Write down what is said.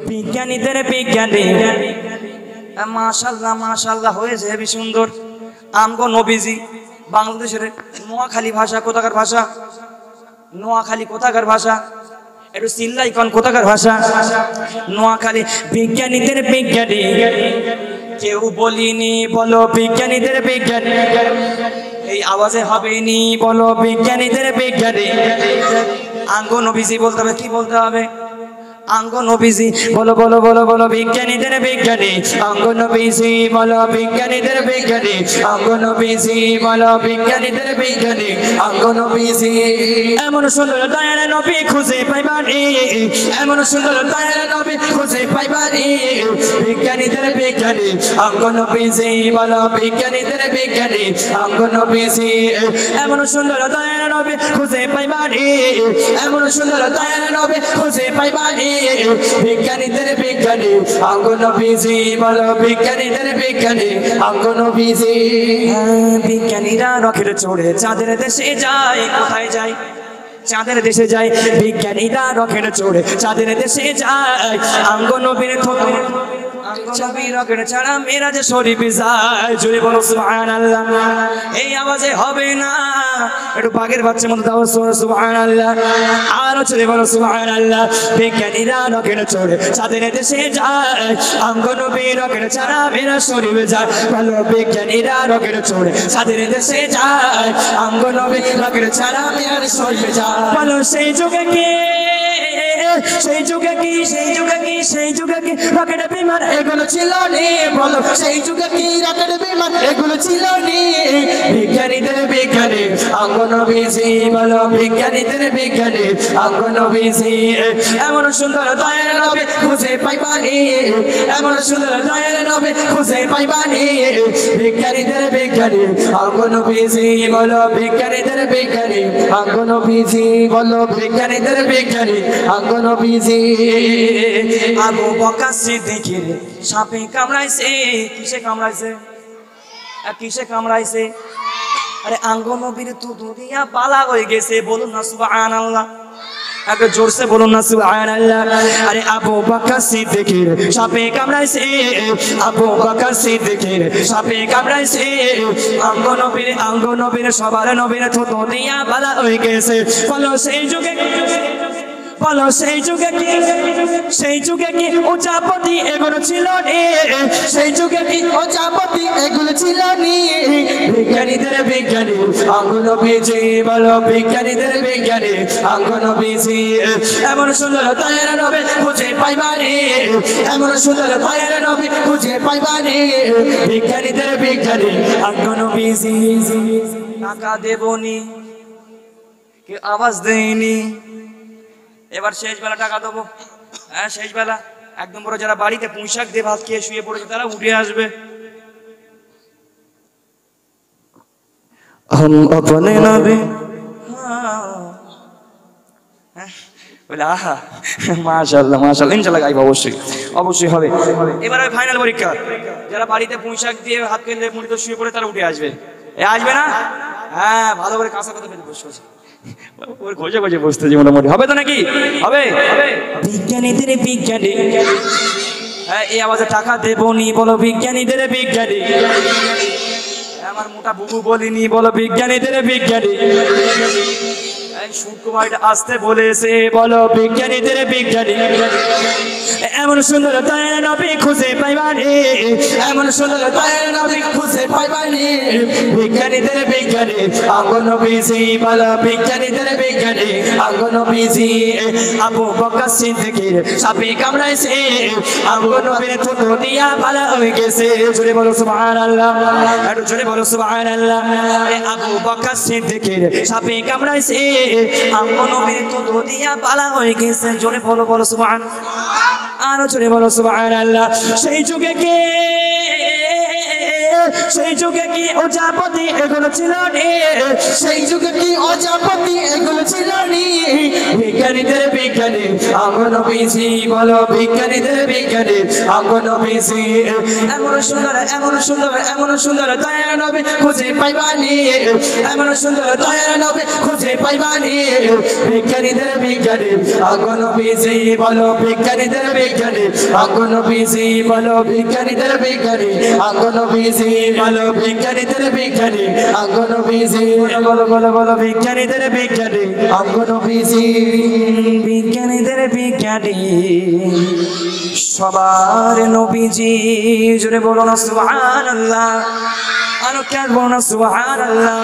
বিজ্ঞানীদের বিজ্ঞানী মাশাআল্লাহ মাশাআল্লাহ হয়েছে হেবি সুন্দর। আমগো নবীজি বাংলাদেশের নোয়াখালী ভাষা কোথাকার ভাষা? নোয়াখালী কোথাকার ভাষা? একটু চিল্লাই কোন কোথাকার ভাষা? নোয়াখালী। বিজ্ঞানীদের বিজ্ঞানী কেউ বলিনি বলো বিজ্ঞানীদের বিজ্ঞানী, এই আওয়াজে হবেনি বলো বিজ্ঞানীদের বিজ্ঞানী। আঙ্গ নবীজি বলতে হবে, কি বলতে হবে? আঙ্গ নবীজি বলো বলো বলো বলো বিজ্ঞানীদের বিজ্ঞানী। আঙ্গ নবীজি বলো বিজ্ঞানীদের বিজ্ঞানী। আঙ্গ নবীজি বলো বিজ্ঞানীদের বিজ্ঞানী। আঙ্গ নবীজি এমন সুন্দর দয়ার নবী খুঁজে পাইবানি, এমন সুন্দর দয়ার নবী খুঁজে পাইবানি। বিজ্ঞানীদের বিজ্ঞানী আঙ্গ নবীজি বলো বিজ্ঞানীদের বিজ্ঞানী। আঙ্গ নবীজি এমন সুন্দর দয়ার নবী খুঁজে পাইবানি, এমন সুন্দর দয়ার নবী খুঁজে পাইবানি। বিজ্ঞানীদের বিজ্ঞানী আঙ্গ নবীজি বলো বিজ্ঞানীদের বিজ্ঞানী। আঙ্গ নবীজি বিজ্ঞানীরা রকেট চড়ে চাঁদের দেশে যায়। কোথায় যায়? চাঁদের দেশে যায়। বিজ্ঞানীরা রকেট চড়ে চাঁদের দেশে যায়। আঙ্গ নবীর থোকে ছবি রকেট ছাড়া মেরাজে শরীফ যায়। জোরে বলো সুবহানাল্লাহ। এই আওয়াজে হবে না, একটু বাঘের বাচ্চার মতো দাও সুবহানাল্লাহ। আরো জোরে বলো সুবহানাল্লাহ। বিজ্ঞানীরা রকেট চড়ে চাঁদের দেশে যায়। আঙ্গ নবী রকেট ছাড়া মেরাজ শরীফ যায়। বলো বিজ্ঞানীরা রকেট চড়ে চাঁদের দেশে যায়। আঙ্গ নবী রকেট ছাড়া মেরাজ শরীফ যায়। বলো সেই যুগে কি, সেই যুগে কি, সেই যুগে কি, সেই যুগে কি রকেট বিমান এগুলো ছিল নি? বলো সেই যুগে কি রকেট বিমান এগুলো ছিল নি? বিজ্ঞানীদের বিজ্ঞানী আঙ্গ নবীজি বলো বিজ্ঞানীদের বিজ্ঞানী। আঙ্গ নবীজি এমন সুন্দর দয়ার নবী খুঁজে পাইবানি, এমন সুন্দর দয়ার নবী খুঁজে পাইবানি। বিজ্ঞানীদের বিজ্ঞানী আঙ্গ নবীজি বলো বিজ্ঞানীদের বিজ্ঞানী। আঙ্গ নবীজি বলো বিজ্ঞানীদের বিজ্ঞানী। আঙ্গ নবীজি আবু বকর সিদ্দিকের সাপে কামড়াইছে। কিসে কামড়াইছে? কিসে কামড়াইছে? আরে আঙ্গ নবীর তো দুনিয়া বালা হয়ে গেছে। বলুন না সুবহানাল্লাহ। আগে জোরসে বলুন না সুবহানাল্লাহ। আরে আবু বকর সিদ্দিকের সাপে কামড়াইছে। আবু বকর সিদ্দিকের সাপে কামড়াইছে। আঙ্গ নবীর সবার নবীর তো দুনিয়া বালা হয়ে গেছে। বলো সেই যুগে, বলো সেই যুগে কি, সেই যুগে কি উচাপতি এগুলো ছিল নি? সেই যুগে কি উচাপতি এগুলো ছিল নি? বিজ্ঞানীদের বিজ্ঞানী আঙ্গ নবীজি বলো বিজ্ঞানীদের বিজ্ঞানী। আঙ্গ নবীজি এমন সুন্দর দয়ার নবী খুঁজে পাইবানি, এমন সুন্দর দয়ার নবী খুঁজে পাইবানি। বিজ্ঞানীদের বিজ্ঞানী আঙ্গ নবীজি। টাকা দেবনি, কে আওয়াজ দেয়নি। এবার শেষ বেলা টাকা দেবো। হ্যাঁ শেষ বেলা একদম বড় যারা বাড়িতে পুঁইশাক দিয়ে ভাত খেয়ে শুয়ে পড়েছে তারা উঠে আসবে। अपने नबी বলে আহা মাশাআল্লাহ মাশাআল্লাহ ইনশাআল্লাহ গাইব অবশ্যই অবশ্যই হবে। এবার ওই ফাইনাল পরীক্ষা যারা বাড়িতে পুঁইশাক দিয়ে ভাত খেলে মুড়িতে শুয়ে পড়ে তারা উঠে আসবে। এ আসবে না? হ্যাঁ ভালো করে কাঁচা কথা বেঁধে বসে বসে ওর খোঁজে খোঁজে বসতে যে মোটামুটি হবে তো নাকি? হবে। বিজ্ঞানীদের বিজ্ঞানী হ্যাঁ এই আওয়াজে টাকা দেবনি বলো বিজ্ঞানীদের বিজ্ঞানী। আমার মোটা বুবু বলিনি বলো বিজ্ঞানীদের বিজ্ঞানী। শুক্রবার আসতে বলেছে বলো বিজ্ঞানীদের বিজ্ঞানী। এমন সুন্দর দয়ার নবী খুঁজে পাইবানি, এমন সুন্দর দয়ার নবী খুঁজে পাইবানি। বিজ্ঞানীদের বিজ্ঞানী আঙ্গ নবীজি বলো বিজ্ঞানীদের বিজ্ঞানী। আঙ্গ নবীজি আবু বকর সিদ্দিকের সাপে কামড়াইছে। আঙ্গ নবীর তো দুনিয়া ভালো হয়ে গেছে। জোরে বলো সুবহানাল্লাহ, একটু জোরে বলো সুবহানাল্লাহ। আবু বকর সিদ্দিকের সাপে কামড়াইছে। আঙ্গ নবীর তো দুনিয়া ভালো হয়ে গেছে। জোরে বলো বলো সুবহানাল্লাহ। আরো জোরে বলো সুবহানাল্লাহ। সেই যুগে কে, সেই যুগে কি প্রজাপতি এগুলো ছিল নি, সেই যুগে কি প্রজাপতি এগুলো ছিল নি। বিজ্ঞানীদের বিজ্ঞানী আমগো নবীজি, বলো বিজ্ঞানীদের বিজ্ঞানী আমগো নবীজি। এমন সুন্দর এমন সুন্দর এমন সুন্দর দয়ার নবী খুঁজে পাইবানি, এমন সুন্দর দয়ার নবী খুঁজে পাইবানি। বিজ্ঞানীদের বিজ্ঞানী আমগো নবীজি, বলো বিজ্ঞানীদের বিজ্ঞানী আমগো নবীজি, বলো বিজ্ঞানীদের বিজ্ঞানী আমগো নবীজি, বলো বিজ্ঞানীদের বিজ্ঞানী আমগো নবীজি, বলো বলো বলো বিজ্ঞানীদের বিজ্ঞানী আমগো নবীজি। বিজ্ঞানীদের বিজ্ঞানী সবার নবীজি, জোরে বলো না সুবহানাল্লাহ, আরো কে বলো না সুবহানাল্লাহ।